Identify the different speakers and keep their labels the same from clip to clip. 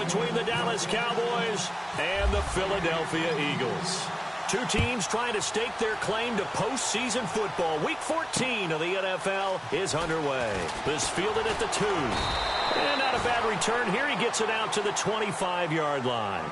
Speaker 1: between the Dallas Cowboys and the Philadelphia Eagles. Two teams trying to stake their claim to postseason football. Week 14 of the NFL is underway. This fielded at the 2. And not a bad return here. He gets it out to the 25-yard line.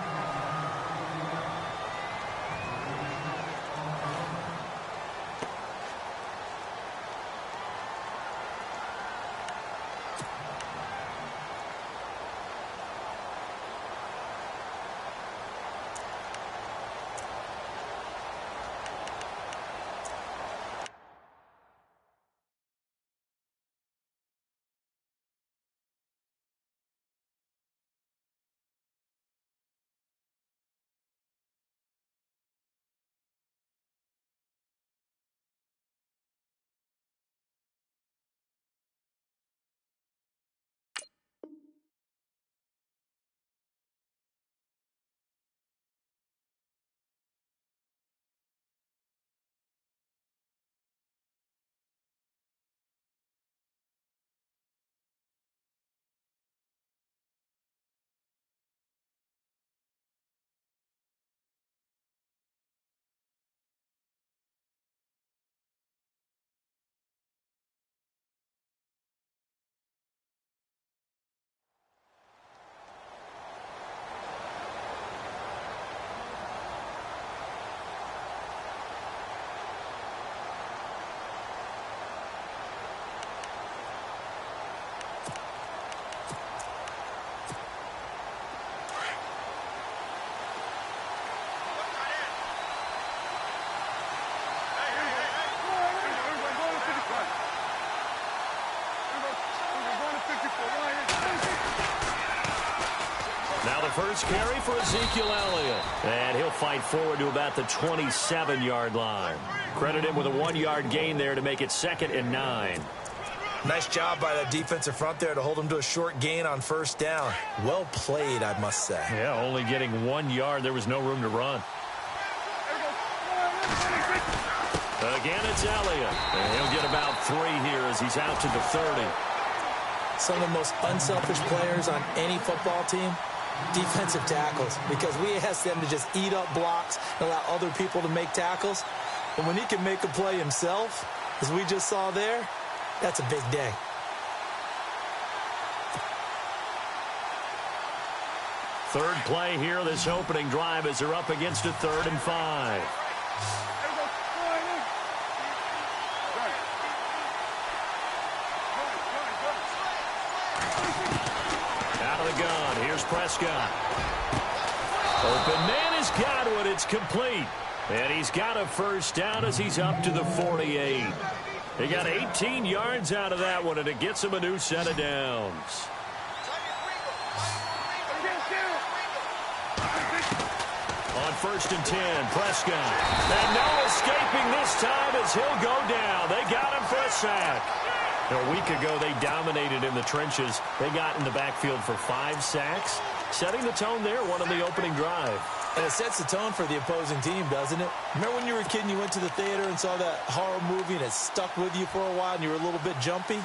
Speaker 1: Now the first carry for Ezekiel Elliott. And he'll fight forward to about the 27-yard line. Credit him with a 1-yard gain there to make it 2nd and 9.
Speaker 2: Nice job by the defensive front there to hold him to a short gain on first down. Well played, I must say.
Speaker 1: Yeah, only getting 1 yard. There was no room to run. Again, it's Elliott. And he'll get about 3 here as he's out to the 30.
Speaker 2: Some of the most unselfish players on any football team, defensive tackles, because we ask them to just eat up blocks and allow other people to make tackles. And when he can make a play himself, as we just saw there, that's a big day.
Speaker 1: Third play here, this opening drive, as they're up against a 3rd and 5. Out of the gun, here's Prescott. Open man has got one, it's complete. And he's got a first down as he's up to the 48. He got 18 yards out of that one, and it gets him a new set of downs. On 1st and 10, Prescott. And no escaping this time as he'll go down. They got him for a sack. A week ago, they dominated in the trenches. They got in the backfield for 5 sacks, setting the tone there, one on the opening drive.
Speaker 2: And it sets the tone for the opposing team, doesn't it? Remember when you were a kid and you went to the theater and saw that horror movie and it stuck with you for a while and you were a little bit jumpy?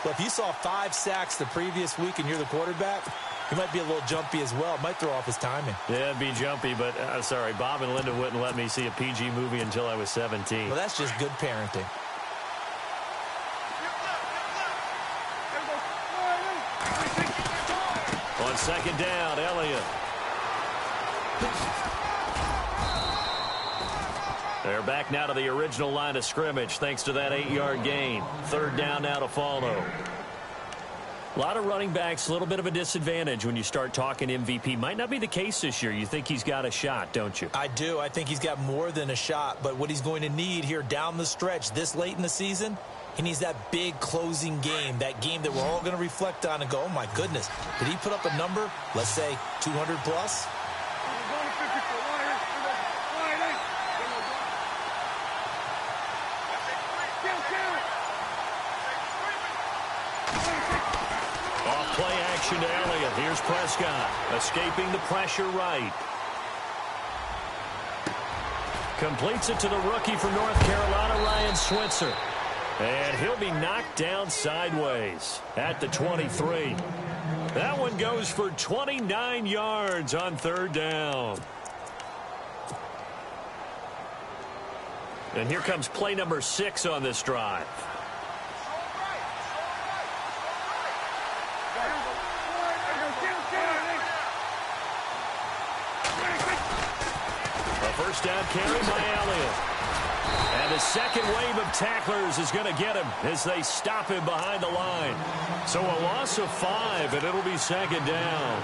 Speaker 2: Well, if you saw 5 sacks the previous week and you're the quarterback, you might be a little jumpy as well. It might throw off his timing.
Speaker 1: Yeah, it'd be jumpy, but sorry, Bob and Linda wouldn't let me see a PG movie until I was 17.
Speaker 2: Well, that's just good parenting.
Speaker 1: On 2nd down, Elliott. They're back now to the original line of scrimmage thanks to that 8-yard gain. 3rd down now to follow. A lot of running backs, a little bit of a disadvantage when you start talking MVP. Might not be the case this year. You think he's got a shot, don't you?
Speaker 2: I do. I think he's got more than a shot. But what he's going to need here down the stretch this late in the season, he needs that big closing game, that game that we're all going to reflect on and go, oh, my goodness, did he put up a number, let's say 200 plus?
Speaker 1: Play action to Elliott. Here's Prescott, escaping the pressure right. Completes it to the rookie from North Carolina, Ryan Switzer. And he'll be knocked down sideways at the 23. That one goes for 29 yards on third down. And here comes play number 6 on this drive. A first down carry by Elliott. And the second wave of tacklers is going to get him as they stop him behind the line. So a loss of 5, and it'll be second down.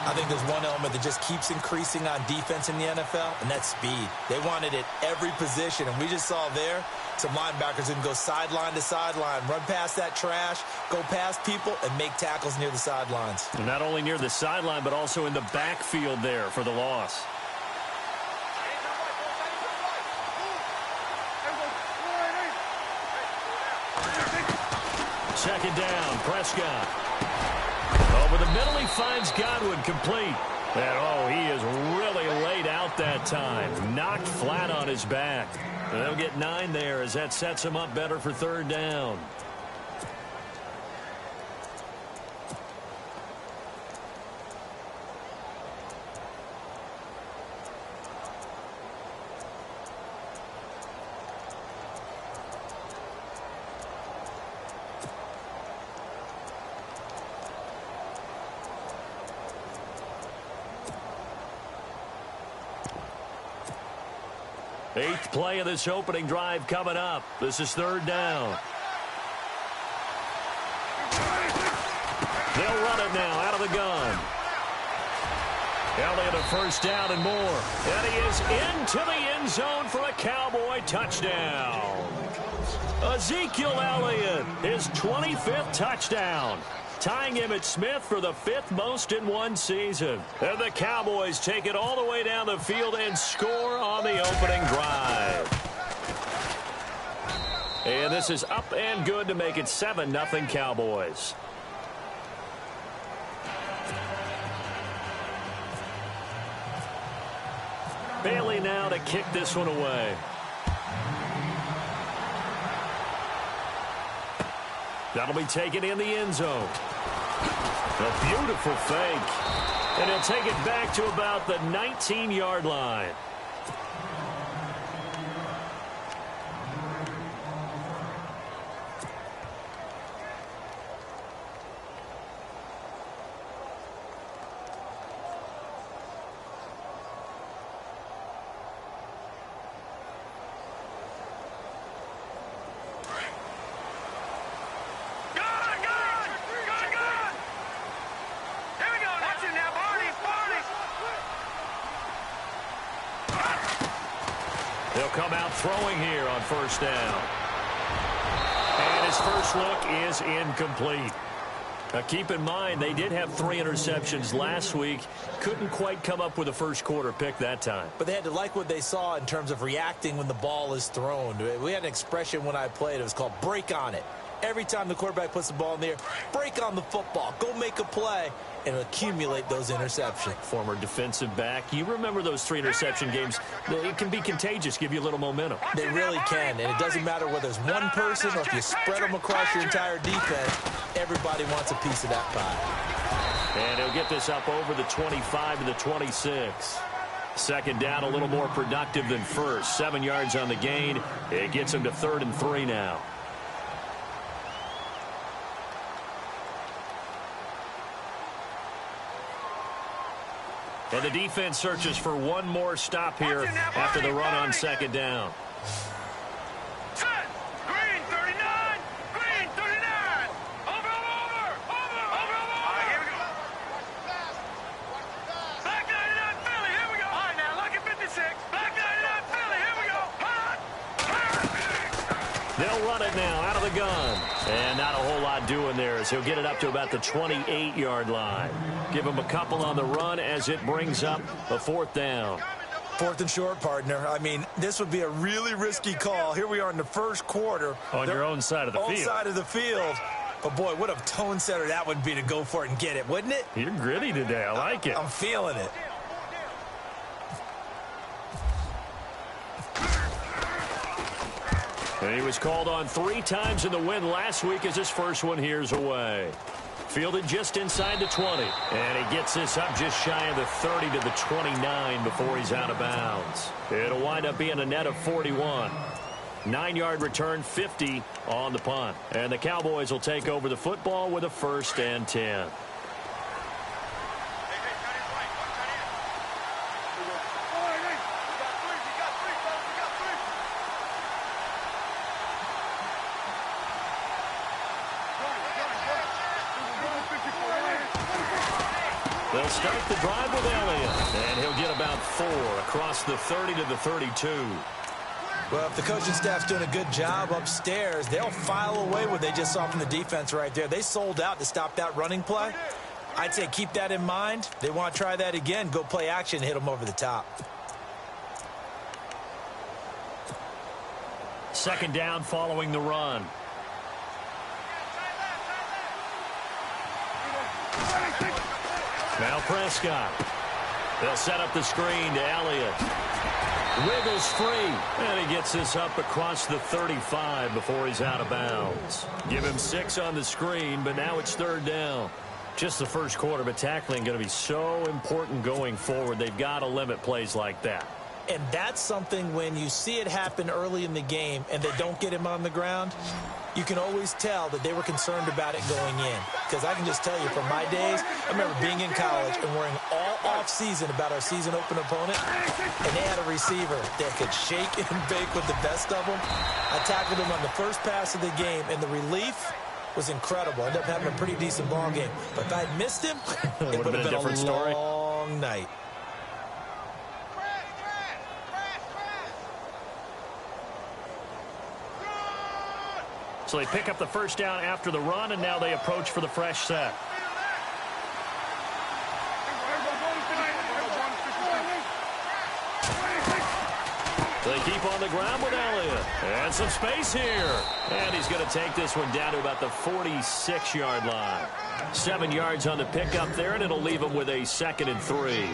Speaker 2: I think there's one element that just keeps increasing on defense in the NFL, and that's speed. They want it at every position, and we just saw there some linebackers who can go sideline to sideline, run past that trash, go past people, and make tackles near the sidelines.
Speaker 1: And not only near the sideline, but also in the backfield there for the loss. Second down, Prescott. Over the middle, he finds Godwin complete. And, oh, he is really laid out that time. Knocked flat on his back. And they'll get 9 there as that sets him up better for third down. Eighth play of this opening drive coming up. This is third down. They'll run it now out of the gun. Elliott a first down and more. And he is into the end zone for a Cowboy touchdown. Ezekiel Elliott, his 25th touchdown, tying Emmitt Smith for the 5th most in one season. And the Cowboys take it all the way down the field and score on the opening drive. And this is up and good to make it 7-0 Cowboys. Bailey now to kick this one away. That'll be taken in the end zone. A beautiful fake. And he'll take it back to about the 19-yard line. They'll come out throwing here on first down. And his first look is incomplete. Now keep in mind, they did have 3 interceptions last week. Couldn't quite come up with a first quarter pick that time.
Speaker 2: But they had to like what they saw in terms of reacting when the ball is thrown. We had an expression when I played. It was called break on it. Every time the quarterback puts the ball in the air, break on the football. Go make a play and accumulate those interceptions.
Speaker 1: Former defensive back. You remember those 3 interception games. It can be contagious, give you a little momentum.
Speaker 2: They really can, and it doesn't matter whether it's one person or if you spread them across your entire defense. Everybody wants a piece of that pie.
Speaker 1: And he'll get this up over the 25 to the 26. Second down, a little more productive than first. 7 yards on the gain. It gets him to 3rd and 3 now. And the defense searches for one more stop here after the run on second down.
Speaker 3: Green 39! Green 39! Over! All right, here we go. Black 99 Philly, here we go. All right, now look at 56. Black 99 Philly, here we go.
Speaker 1: They'll run it now out of the gun. And not a whole lot doing there as he'll get it up to about the 28-yard line. Give him a couple on the run as it brings up a 4th down.
Speaker 2: 4th and short, partner. I mean, this would be a really risky call. Here we are in the first quarter.
Speaker 1: On your own side of the field.
Speaker 2: Own side of the field. But, boy, what a tone setter that would be to go for it and get it, wouldn't it?
Speaker 1: You're gritty today. I like it.
Speaker 2: I'm feeling it.
Speaker 1: And he was called on 3 times in the win last week as his first one here's away. Fielded just inside the 20. And he gets this up just shy of the 30 to the 29 before he's out of bounds. It'll wind up being a net of 41. 9-yard return, 50 on the punt. And the Cowboys will take over the football with a 1st and 10. They'll start the drive with Elliott, and he'll get about 4 across the 30 to the 32.
Speaker 2: Well, if the coaching staff's doing a good job upstairs, they'll file away what they just saw from the defense right there. They sold out to stop that running play. I'd say keep that in mind. They want to try that again, go play action, hit them over the top.
Speaker 1: 2nd down following the run. Now Prescott. They'll set up the screen to Elliott. Wiggles free. And he gets this up across the 35 before he's out of bounds. Give him 6 on the screen, but now it's 3rd down. Just the first quarter, but tackling going to be so important going forward. They've got to limit plays like that.
Speaker 2: And that's something when you see it happen early in the game and they don't get him on the ground, you can always tell that they were concerned about it going in. Because I can just tell you from my days, I remember being in college and worrying all off-season about our season-open opponent, and they had a receiver that could shake and bake with the best of them. I tackled him on the first pass of the game, and the relief was incredible. I ended up having a pretty decent ball game. But if I had missed him, it would have been a
Speaker 1: different story.
Speaker 2: Long night.
Speaker 1: So they pick up the 1st down after the run, and now they approach for the fresh set. They keep on the ground with Elliott. And some space here. And he's going to take this one down to about the 46-yard line. 7 yards on the pickup there, and it'll leave him with a 2nd and 3.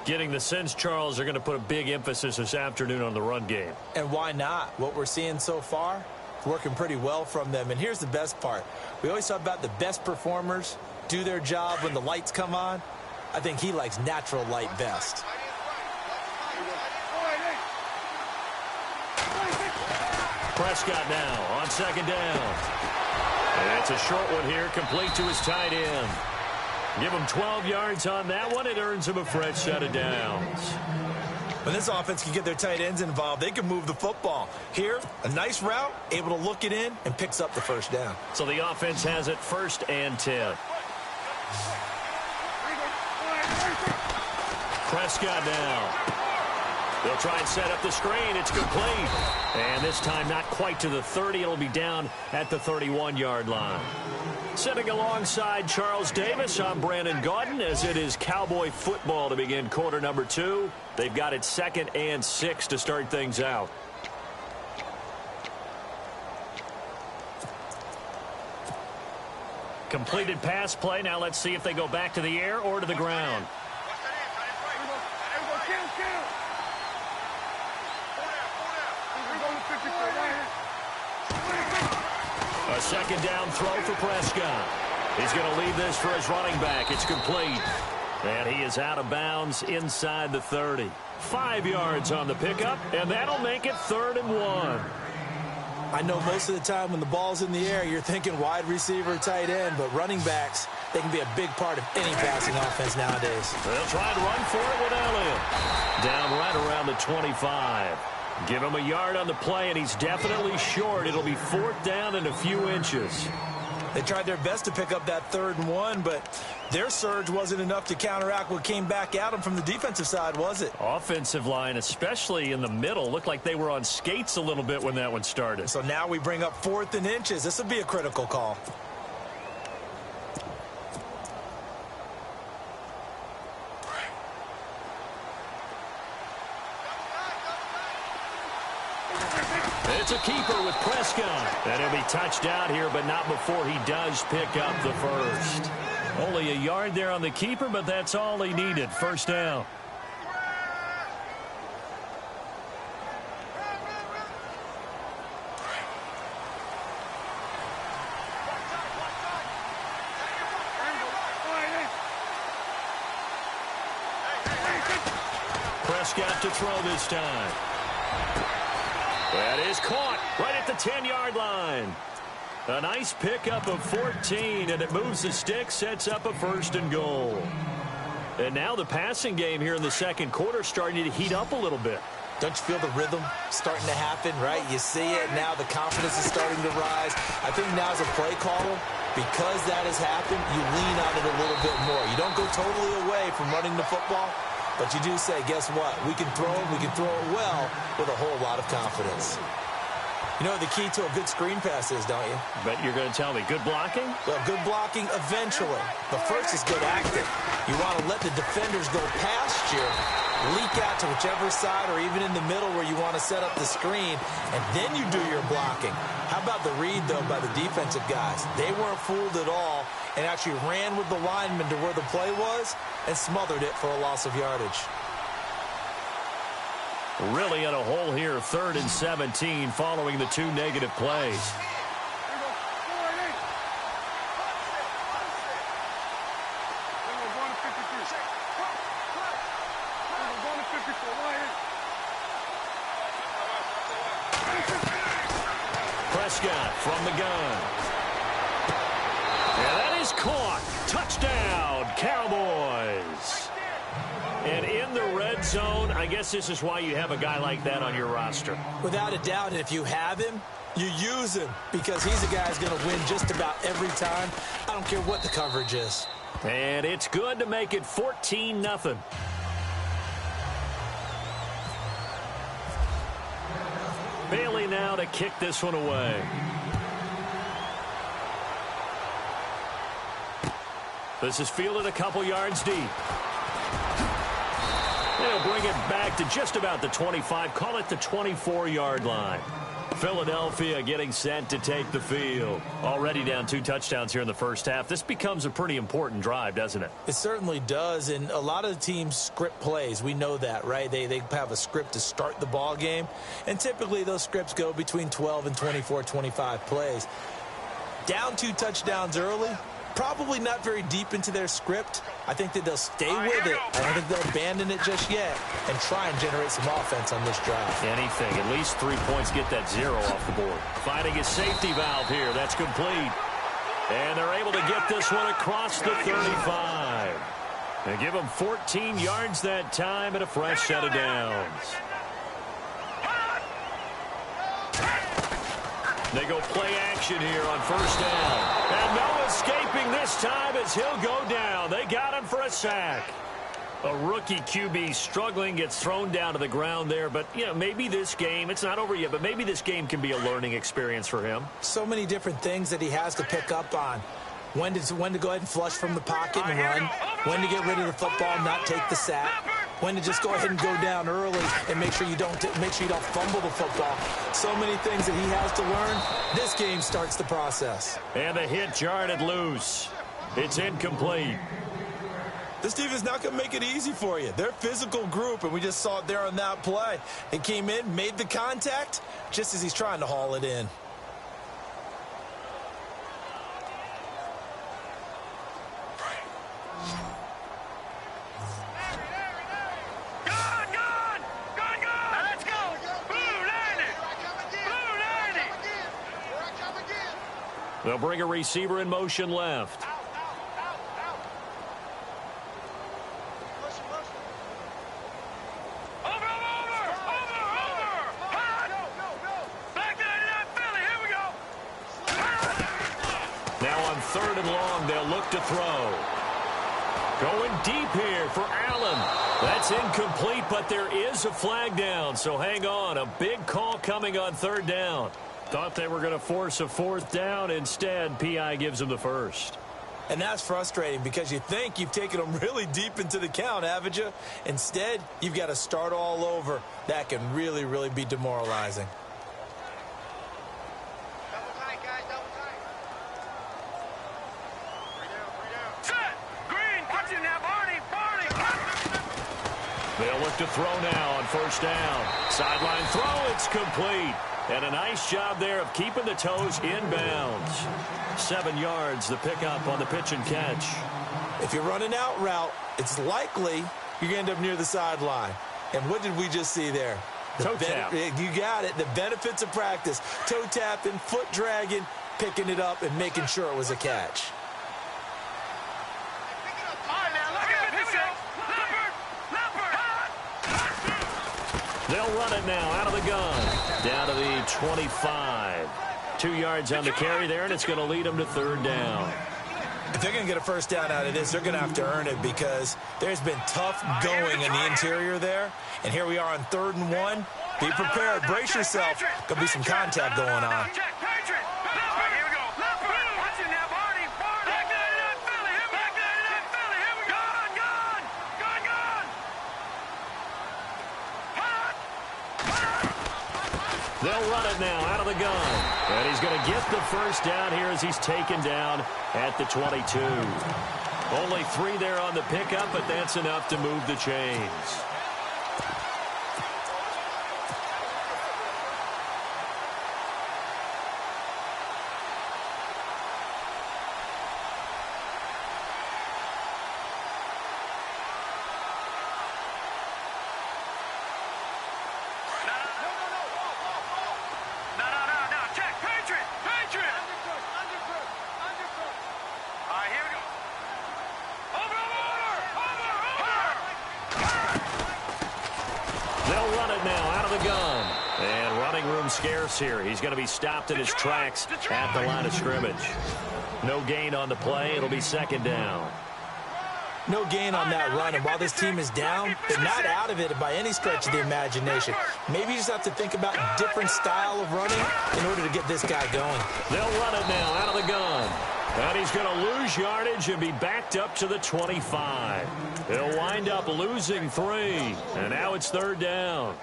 Speaker 1: Getting the sense, Charles, are going to put a big emphasis this afternoon on the run game.
Speaker 2: And why not? What we're seeing so far, working pretty well from them. And here's the best part. We always talk about the best performers do their job when the lights come on. I think he likes natural light best.
Speaker 1: Prescott now on 2nd down. And it's a short one here, complete to his tight end. Give him 12 yards on that one. It earns him a fresh set of downs.
Speaker 2: When this offense can get their tight ends involved, they can move the football. Here, a nice route, able to look it in, and picks up the 1st down.
Speaker 1: So the offense has it 1st and 10. Prescott now. They'll try and set up the screen. It's complete. And this time not quite to the 30. It'll be down at the 31-yard line. Sitting alongside Charles Davis, I'm Brandon Gaudin, as it is Cowboy football to begin quarter number 2. They've got it 2nd and 6 to start things out. Completed pass play. Now let's see if they go back to the air or to the ground. A 2nd down throw for Prescott. He's going to leave this for his running back. It's complete. And he is out of bounds inside the 30. 5 yards on the pickup, and that'll make it 3rd and 1.
Speaker 2: I know most of the time when the ball's in the air, you're thinking wide receiver, tight end, but running backs, they can be a big part of any passing offense nowadays.
Speaker 1: They'll try to run for it with Elliott. Down right around the 25. Give him a yard on the play, and he's definitely short. It'll be 4th down and a few inches.
Speaker 2: They tried their best to pick up that 3rd and 1, but their surge wasn't enough to counteract what came back at them from the defensive side, was it?
Speaker 1: Offensive line, especially in the middle, looked like they were on skates a little bit when that one started.
Speaker 2: So now we bring up 4th and inches. This would be a critical call.
Speaker 1: It's a keeper with Prescott. And he'll be touched out here, but not before he does pick up the 1st. Only a yard there on the keeper, but that's all he needed. 1st down. Prescott to throw this time. That is caught right at the 10-yard line. A nice pickup of 14, and it moves the stick, sets up a 1st and goal. And now the passing game here in the second quarter starting to heat up a little bit.
Speaker 2: Don't you feel the rhythm starting to happen, right? You see it now. The confidence is starting to rise. I think now as a play caller, because that has happened, you lean on it a little bit more. You don't go totally away from running the football, but you do say, guess what? We can throw it well with a whole lot of confidence. You know what the key to a good screen pass is, don't you?
Speaker 1: Bet you're going to tell me good blocking?
Speaker 2: Well, good blocking eventually. But first is good acting. You want to let the defenders go past you, leak out to whichever side or even in the middle where you want to set up the screen, and then you do your blocking. How about the read, though, by the defensive guys? They weren't fooled at all and actually ran with the lineman to where the play was and smothered it for a loss of yardage.
Speaker 1: Really in a hole here, 3rd and 17 following the 2 negative plays. Prescott from the gun. And that is caught. Touchdown, Cowboys. And in the red zone, I guess this is why you have a guy like that on your roster.
Speaker 2: Without a doubt, and if you have him, you use him because he's a guy who's going to win just about every time. I don't care what the coverage is.
Speaker 1: And it's good to make it 14-0. Bailey now to kick this one away. This is fielded a couple yards deep. They'll bring it back to just about the 25, call it the 24-yard line. Philadelphia getting set to take the field. Already down 2 touchdowns here in the first half. This becomes a pretty important drive, doesn't it?
Speaker 2: It certainly does, and a lot of the teams script plays. We know that, right? They have a script to start the ball game, and typically those scripts go between 12 and 24, 25 plays. Down 2 touchdowns early, probably not very deep into their script. I think that they'll stay with it. I don't think they'll abandon it just yet and try and generate some offense on this drive.
Speaker 1: Anything. At least 3 points, get that 0 off the board. Finding a safety valve here. That's complete. And they're able to get this one across the 35. They give them 14 yards that time and a fresh set of downs. They go play action here on 1st down. And no escaping this time as he'll go down. They got him for a sack. A rookie QB struggling, gets thrown down to the ground there. But, you know, maybe this game, it's not over yet, but maybe this game can be a learning experience for him.
Speaker 2: So many different things that he has to pick up on. When to go ahead and flush from the pocket and run. When to get rid of the football and not take the sack. When to just go ahead and go down early and make sure you don't fumble the football. So many things that he has to learn. This game starts the process.
Speaker 1: And the hit jarred loose. It's incomplete.
Speaker 2: This defense is not going to make it easy for you. They're a physical group, and we just saw it there on that play. It came in, made the contact, just as he's trying to haul it in.
Speaker 1: They'll bring a receiver in motion left. Now on 3rd and long, they'll look to throw. Going deep here for Allen. That's incomplete, but there is a flag down, so hang on. A big call coming on 3rd down. Thought they were going to force a 4th down. Instead, PI gives them the 1st.
Speaker 2: And that's frustrating because you think you've taken them really deep into the count, haven't you? Instead, you've got to start all over. That can really, really be demoralizing.
Speaker 3: Double tight, guys, double tight. 3 down. Set! Green, watch it now, Barney!
Speaker 1: They'll look to throw now on 1st down. Sideline throw, it's complete. And a nice job there of keeping the toes inbounds. 7 yards, the pickup on the pitch and catch.
Speaker 2: If you're running out route, it's likely you're going to end up near the sideline. And what did we just see there?
Speaker 1: Toe tap.
Speaker 2: You got it. The benefits of practice. Toe tapping, foot dragging, picking it up, and making sure it was a catch.
Speaker 1: They'll run it now out of the gun. Down to the 25. 2 yards on the carry there, and it's going to lead them to third down.
Speaker 2: If they're going to get a first down out of this, they're going to have to earn it because there's been tough going in the interior there. And here we are on 3rd and 1. Be prepared. Brace yourself. Going to be some contact going on.
Speaker 1: They'll run it now out of the gun. And he's going to get the first down here as he's taken down at the 22. Only 3 there on the pickup, but that's enough to move the chains. Scarce here. He's going to be stopped in his tracks at the line of scrimmage. No gain on the play. It'll be 2nd down.
Speaker 2: No gain on that run, and while this team is down, they're not out of it by any stretch of the imagination. Maybe you just have to think about a different style of running in order to get this guy going.
Speaker 1: They'll run it now out of the gun. And he's going to lose yardage and be backed up to the 25. He'll wind up losing 3, and now it's 3rd down.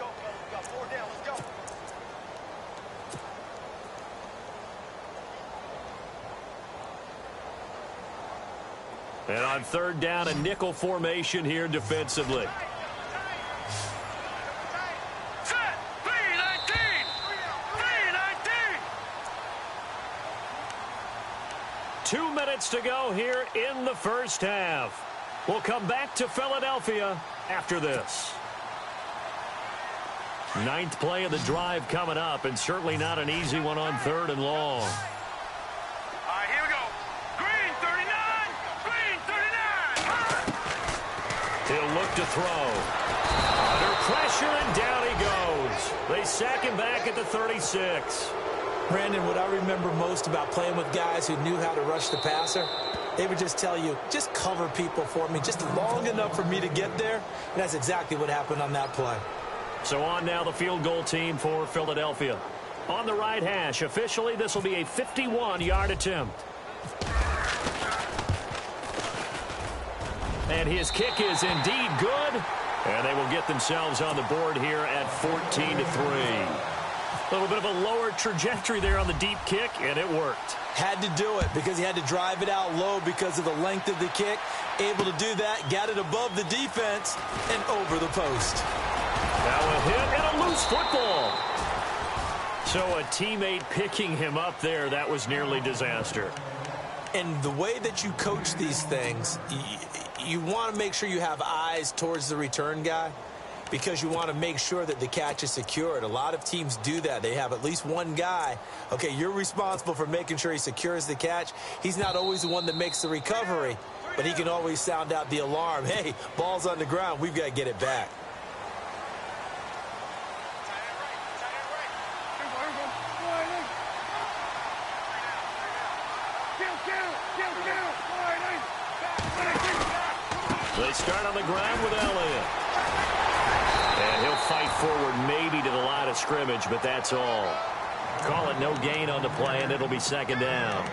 Speaker 1: And on 3rd down, a nickel formation here defensively.
Speaker 3: Set, 3-19.
Speaker 1: 2 minutes to go here in the first half. We'll come back to Philadelphia after this. 9th play of the drive coming up, and certainly not an easy one on 3rd and long. He'll look to throw. Under pressure, and down he goes. They sack him back at the 36.
Speaker 2: Brandon, what I remember most about playing with guys who knew how to rush the passer, they would just tell you, just cover people for me, just long enough for me to get there. And that's exactly what happened on that play.
Speaker 1: So on now the field goal team for Philadelphia. On the right hash, officially this will be a 51-yard attempt. And his kick is indeed good. And they will get themselves on the board here at 14-3. A little bit of a lower trajectory there on the deep kick, and it worked.
Speaker 2: Had to do it because he had to drive it out low because of the length of the kick. Able to do that, got it above the defense, and over the post.
Speaker 1: Now a hit and a loose football. So a teammate picking him up there, that was nearly disaster.
Speaker 2: And the way that you coach these things, you want to make sure you have eyes towards the return guy because you want to make sure that the catch is secured. A lot of teams do that. They have at least one guy. Okay, you're responsible for making sure he secures the catch. He's not always the one that makes the recovery, but he can always sound out the alarm. Hey, ball's on the ground. We've got to get it back.
Speaker 1: They start on the ground with Elliott. And he'll fight forward maybe to the line of scrimmage, but that's all. Call it no gain on the play, and it'll be 2nd down.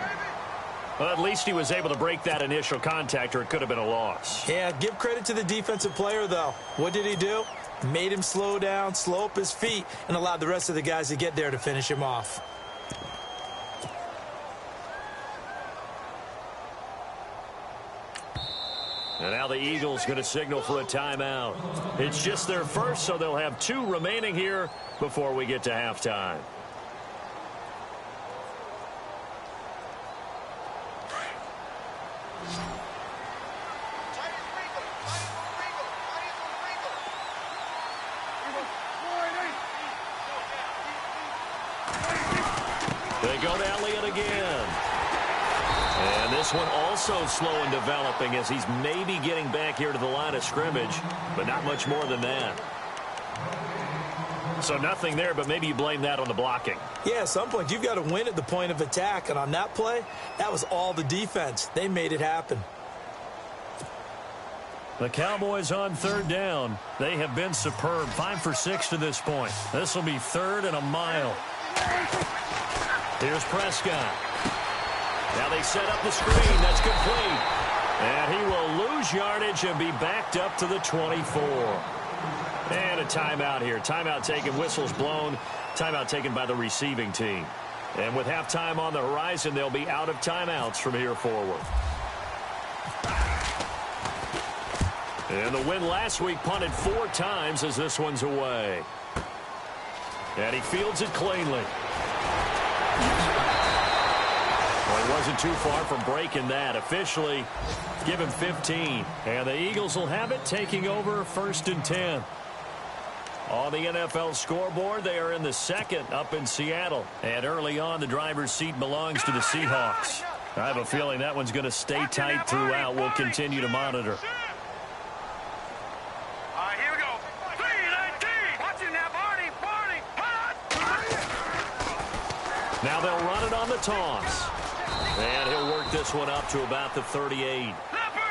Speaker 1: Well, at least he was able to break that initial contact, or it could have been a loss.
Speaker 2: Yeah, give credit to the defensive player, though. What did he do? Made him slow down, slow up his feet, and allowed the rest of the guys to get there to finish him off.
Speaker 1: And now the Eagles going to signal for a timeout. It's just their first, so they'll have 2 remaining here before we get to halftime. They go to Elliott again. And this one also slow in developing as he's maybe getting back here to the line of scrimmage, but not much more than that. So nothing there, but maybe you blame that on the blocking.
Speaker 2: Yeah, at some point you've got to win at the point of attack, and on that play, that was all the defense. They made it happen.
Speaker 1: The Cowboys on third down. They have been superb. 5 for 6 to this point. This will be 3rd and a mile. Here's Prescott. Now they set up the screen. That's complete. And he will lose yardage and be backed up to the 24. And a timeout here. Timeout taken, whistles blown. Timeout taken by the receiving team. And with halftime on the horizon, they'll be out of timeouts from here forward. And the win last week punted 4 times as this one's away. And he fields it cleanly. Well, he wasn't too far from breaking that. Officially, give him 15. And the Eagles will have it, taking over 1st and 10. On the NFL scoreboard, they are in the 2nd up in Seattle. And early on, the driver's seat belongs to the Seahawks. I have a feeling that one's going to stay tight throughout. We'll continue to monitor.
Speaker 3: Here we go. 3-19. Watch it now, Barney.
Speaker 1: Now they'll run it on the toss. And he'll work this one up to about the 38.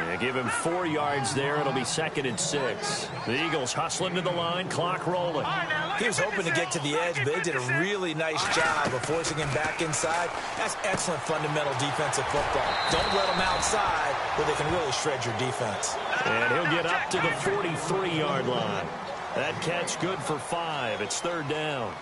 Speaker 1: And give him 4 yards there. It'll be 2nd and 6. The Eagles hustling to the line, clock rolling.
Speaker 2: He was hoping to get to the edge, but they did a really nice job of forcing him back inside. That's excellent fundamental defensive football. Don't let them outside where they can really shred your defense.
Speaker 1: And he'll get up to the 43-yard line. That catch good for 5. It's 3rd down.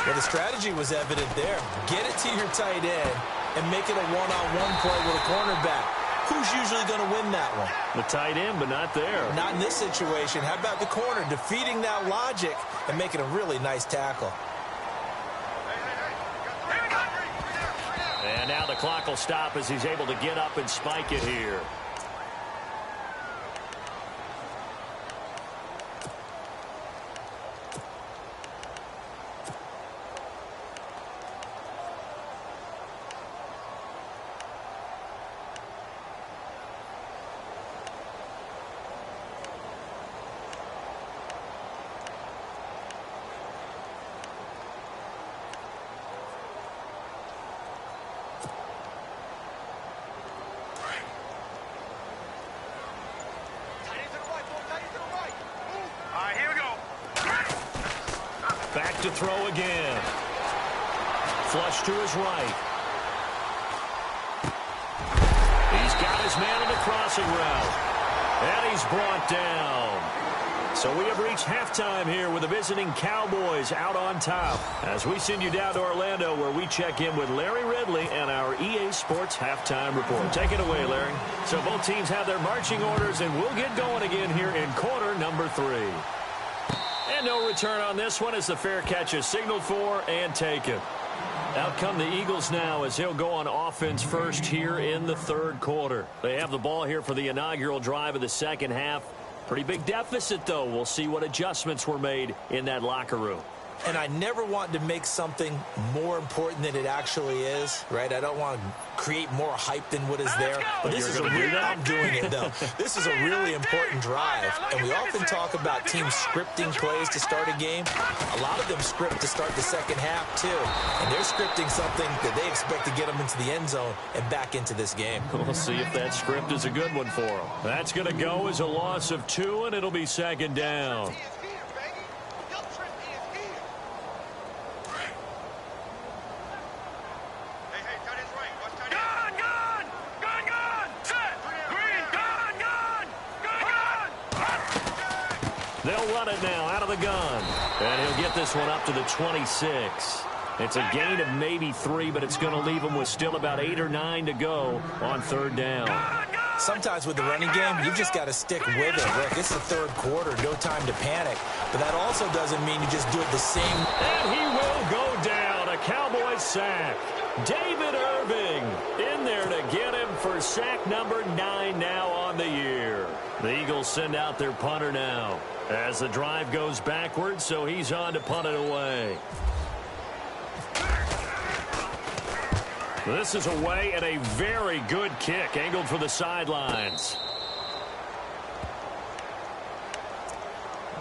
Speaker 2: Well, the strategy was evident there. Get it to your tight end and make it a one-on-one play with a cornerback. Who's usually going to win that one?
Speaker 1: The tight end, but not there.
Speaker 2: Not in this situation. How about the corner defeating that logic and making a really nice tackle?
Speaker 1: And now the clock will stop as he's able to get up and spike it here. Back to throw again. Flush to his right. He's got his man on the crossing route. And he's brought down. So we have reached halftime here with the visiting Cowboys out on top. As we send you down to Orlando where we check in with Larry Ridley and our EA Sports Halftime Report. Take it away, Larry. So both teams have their marching orders, and we'll get going again here in quarter number 3. And no return on this one as the fair catch is signaled for and taken. Out come the Eagles now as he'll go on offense first here in the 3rd quarter. They have the ball here for the inaugural drive of the 2nd half. Pretty big deficit, though. We'll see what adjustments were made in that locker room.
Speaker 2: And I never want to make something more important than it actually is, right? I don't want to create more hype than what is there. But this is a real, I'm doing it, though. This is a really important drive. And we often talk about teams scripting plays to start a game. A lot of them script to start the 2nd half, too. And they're scripting something that they expect to get them into the end zone and back into this game.
Speaker 1: We'll see if that script is a good one for them. That's going to go as a loss of 2, and it'll be 2nd down. They'll run it now out of the gun. And he'll get this one up to the 26. It's a gain of maybe 3, but it's going to leave him with still about 8 or 9 to go on 3rd down.
Speaker 2: Sometimes with the running game, you've just got to stick with it. Look, it's the 3rd quarter, no time to panic. But that also doesn't mean you just do it the same.
Speaker 1: And he will go down. A Cowboy sack. David Irving in there to get him for sack number 9 now on the year. The Eagles send out their punter now as the drive goes backwards, so he's on to punt it away. This is away and a very good kick angled for the sidelines.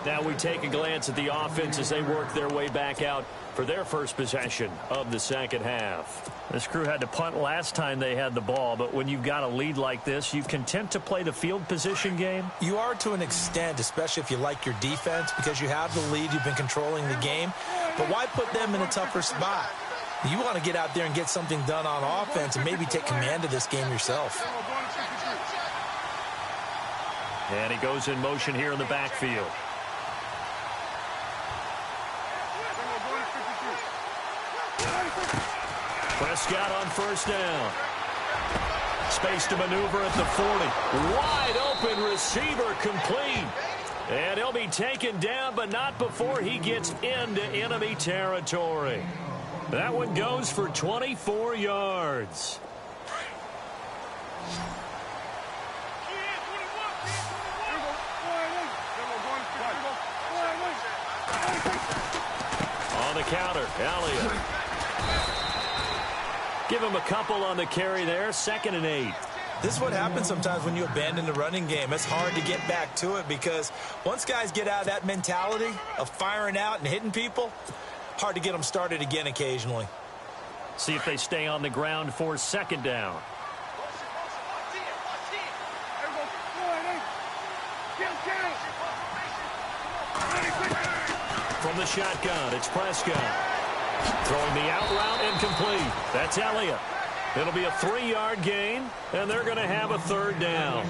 Speaker 1: Now we take a glance at the offense as they work their way back out for their first possession of the second half.
Speaker 4: This crew had to punt last time they had the ball, but when you've got a lead like this, you content to play the field position game?
Speaker 2: You are to an extent, especially if you like your defense, because you have the lead, you've been controlling the game. But why put them in a tougher spot? You want to get out there and get something done on offense and maybe take command of this game yourself.
Speaker 1: And he goes in motion here in the backfield. Prescott on first down. Space to maneuver at the 40. Wide open receiver complete. And he'll be taken down, but not before he gets into enemy territory. That one goes for 24 yards. On the counter, Elliott. Give him a couple on the carry there, 2nd and 8.
Speaker 2: This is what happens sometimes when you abandon the running game. It's hard to get back to it because once guys get out of that mentality of firing out and hitting people, hard to get them started again occasionally.
Speaker 4: See if they stay on the ground for 2nd down.
Speaker 1: From the shotgun, it's Prescott. Throwing the out route incomplete. That's Elliott. It'll be a 3-yard gain, and they're going to have a 3rd down.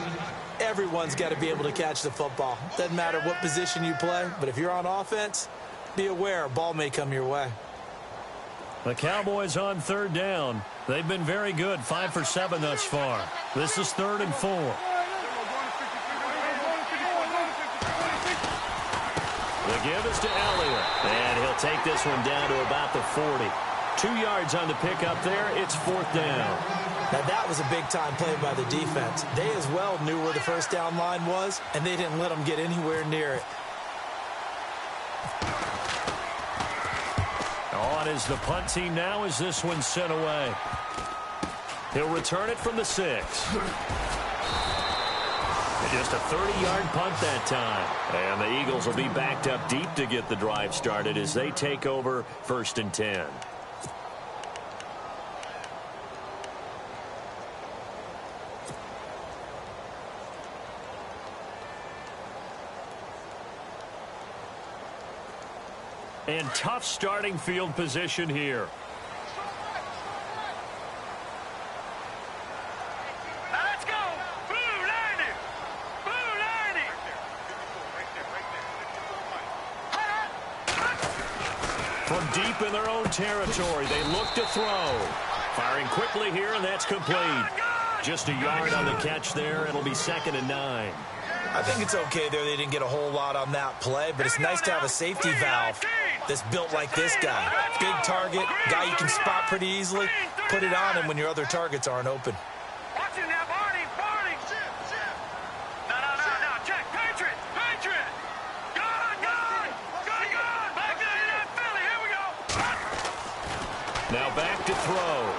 Speaker 2: Everyone's got to be able to catch the football. Doesn't matter what position you play, but if you're on offense, be aware a ball may come your way.
Speaker 1: The Cowboys on 3rd down. They've been very good, 5 for 7 thus far. This is 3rd and 4. The give is to Elliott, and he'll take this one down to about the 40. 2 yards on the pickup there. It's 4th down.
Speaker 2: Now, that was a big-time play by the defense. They as well knew where the first down line was, and they didn't let them get anywhere near it.
Speaker 1: On is the punt team now as this one's sent away. He'll return it from the 6. Just a 30-yard punt that time. And the Eagles will be backed up deep to get the drive started as they take over 1st and 10. And tough starting field position here. From deep in their own territory, they look to throw. Firing quickly here, and that's complete. Just a yard on the catch there. It'll be 2nd and 9.
Speaker 2: I think it's okay there. They didn't get a whole lot on that play, but it's nice to have a safety valve that's built like this guy. Big target, guy you can spot pretty easily. Put it on him when your other targets aren't open.
Speaker 3: Watch it now, Barney. No. Check. Patriot. Gone. Back to that Philly. Here we go.
Speaker 1: Now back to throw.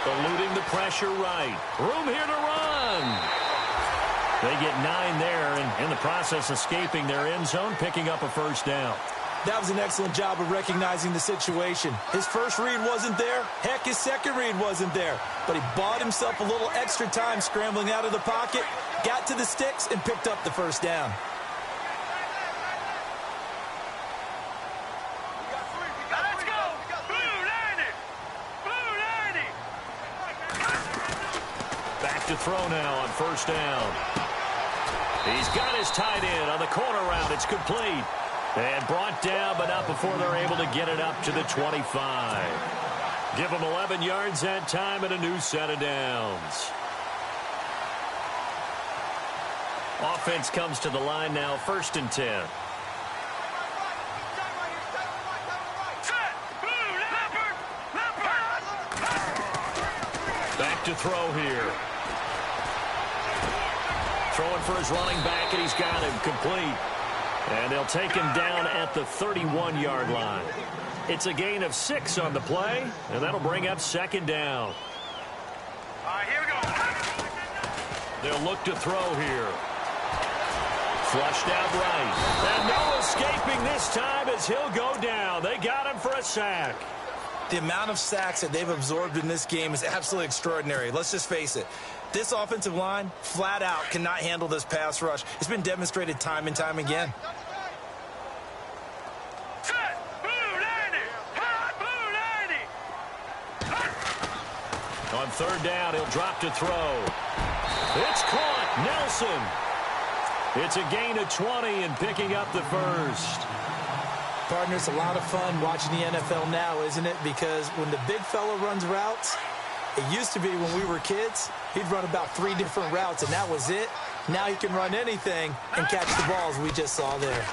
Speaker 1: Eluding the pressure right. Room here to run. They get 9 there, and in the process escaping their end zone, picking up a 1st down.
Speaker 2: That was an excellent job of recognizing the situation. His first read wasn't there. Heck, his second read wasn't there. But he bought himself a little extra time scrambling out of the pocket, got to the sticks, and picked up the 1st down.
Speaker 3: Let's go. Blue 90.
Speaker 1: Back to throw now on 1st down. He's got his tight end on the corner route. It's complete. And brought down, but not before they're able to get it up to the 25. Give them 11 yards that time and a new set of downs. Offense comes to the line now, 1st and 10. Back to throw here. Throwing for his running back, and he's got him complete.
Speaker 4: And they'll take him down at the 31-yard line. It's a gain of 6 on the play, and that'll bring up second down.
Speaker 3: All right, here we go.
Speaker 4: They'll look to throw here. Flushed out right. And no escaping this time as he'll go down. They got him for a sack.
Speaker 2: The amount of sacks that they've absorbed in this game is absolutely extraordinary. Let's just face it. This offensive line, flat out, cannot handle this pass rush. It's been demonstrated time and time again.
Speaker 3: Set. Blue 90. Hot blue 90.
Speaker 4: On third down, he'll drop to throw. It's caught. Nelson. It's a gain of 20 and picking up the first.
Speaker 2: Partner, it's a lot of fun watching the NFL now, isn't it? Because when the big fella runs routes, it used to be when we were kids, he'd run about 3 different routes, and that was it. Now he can run anything and catch the balls we just saw there.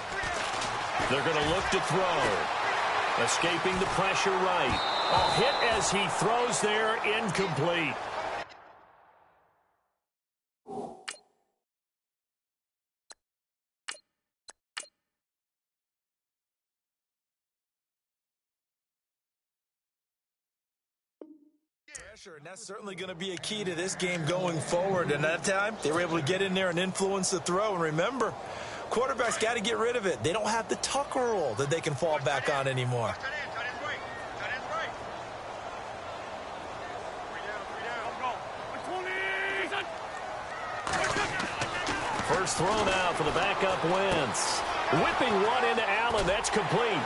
Speaker 4: They're going to look to throw. Escaping the pressure right. A hit as he throws there, incomplete.
Speaker 2: Pressure, and that's certainly going to be a key to this game going forward. And that time, they were able to get in there and influence the throw. And remember, quarterbacks got to get rid of it. They don't have the tuck roll that they can fall back on anymore.
Speaker 4: First throw now for the backup Wentz. Whipping one into Allen. That's complete.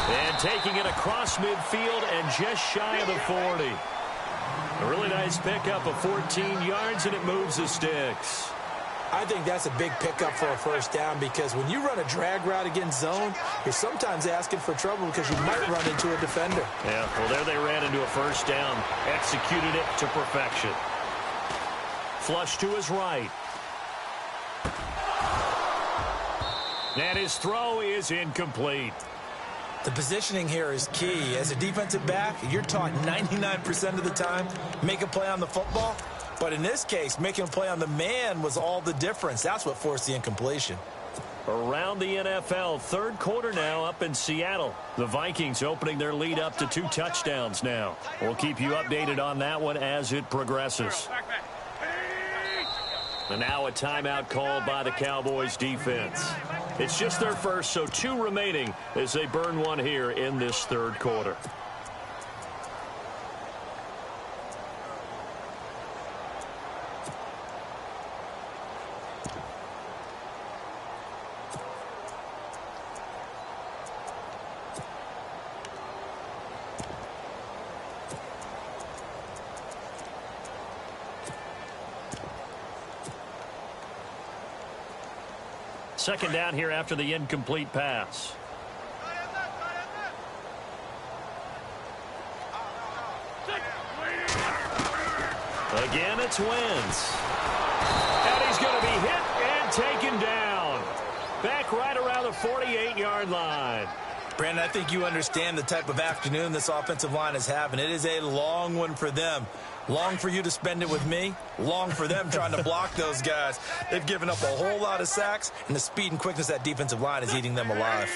Speaker 4: And taking it across midfield and just shy of the 40. A really nice pickup of 14 yards, and it moves the sticks.
Speaker 2: I think that's a big pickup for a first down because when you run a drag route against zone, you're sometimes asking for trouble because you might run into a defender.
Speaker 4: Yeah, well, there they ran into a first down. Executed it to perfection. Flush to his right. And his throw is incomplete.
Speaker 2: The positioning here is key. As a defensive back, you're taught 99% of the time, make a play on the football. But in this case, making a play on the man was all the difference. That's what forced the incompletion.
Speaker 4: Around the NFL, third quarter now up in Seattle. The Vikings opening their lead up to 2 touchdowns now. We'll keep you updated on that one as it progresses. And now a timeout called by the Cowboys defense. It's just their first, so 2 remaining as they burn one here in this third quarter. Second down here after the incomplete pass. Again, it's Wentz. And he's going to be hit and taken down. Back right around the 48-yard line.
Speaker 2: Brandon, I think you understand the type of afternoon this offensive line is having. It is a long one for them. Long for you to spend it with me. Long for them trying to block those guys. They've given up a whole lot of sacks, and the speed and quickness of that defensive line is eating them alive.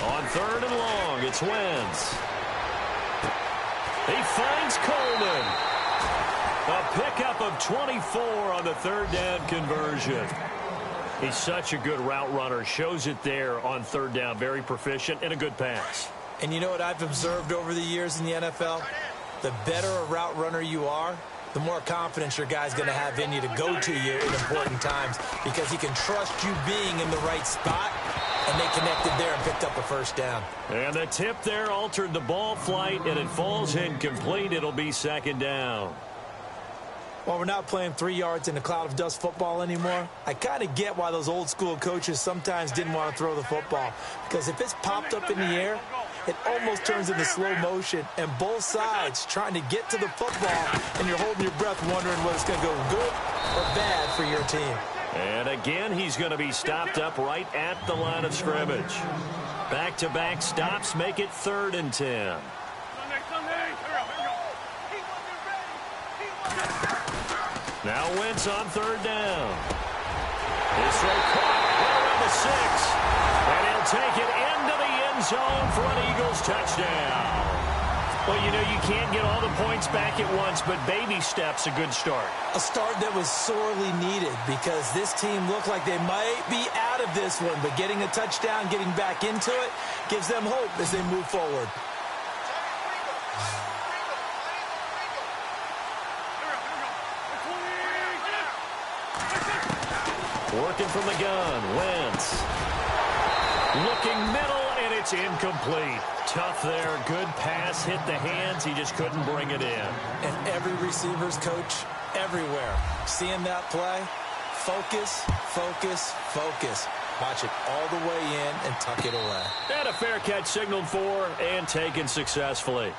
Speaker 4: On third and long, it's Wentz. He finds Coleman. A pickup of 24 on the third down conversion. He's such a good route runner. Shows it there on third down. Very proficient and a good pass.
Speaker 2: And you know what I've observed over the years in the NFL? The better a route runner you are, the more confidence your guy's going to have in you to go to you in important times because he can trust you being in the right spot, and they connected there and picked up a first down.
Speaker 4: And the tip there altered the ball flight, and it falls incomplete. It'll be second down.
Speaker 2: While we're not playing 3 yards in a cloud of dust football anymore, I kind of get why those old school coaches sometimes didn't want to throw the football. Because if it's popped up in the air, it almost turns into slow motion. And both sides trying to get to the football, and you're holding your breath wondering whether it's going to go good or bad for your team.
Speaker 4: And again, he's going to be stopped up right at the line of scrimmage. Back-to-back stops make it 3rd and 10. Now Wentz on third down. His throw caught right around the 6. And he'll take it into the end zone for an Eagles touchdown. Well, you know, you can't get all the points back at once, but baby steps a good start.
Speaker 2: A start that was sorely needed because this team looked like they might be out of this one, but getting a touchdown, getting back into it, gives them hope as they move forward.
Speaker 4: Working from the gun, Wentz. Looking middle, and it's incomplete. Tough there. Good pass. Hit the hands. He just couldn't bring it in.
Speaker 2: And every receiver's coach everywhere. Seeing that play, focus, focus, focus. Watch it all the way in and tuck it away.
Speaker 4: And a fair catch signaled for and taken successfully.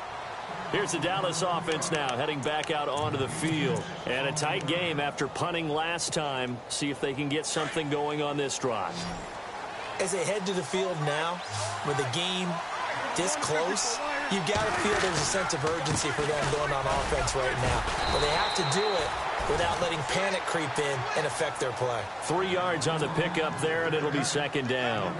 Speaker 4: Here's the Dallas offense now heading back out onto the field. And a tight game after punting last time. See if they can get something going on this drive.
Speaker 2: As they head to the field now, with the game this close, you've got to feel there's a sense of urgency for them going on offense right now. But they have to do it without letting panic creep in and affect their play.
Speaker 4: 3 yards on the pickup there, and it'll be second down.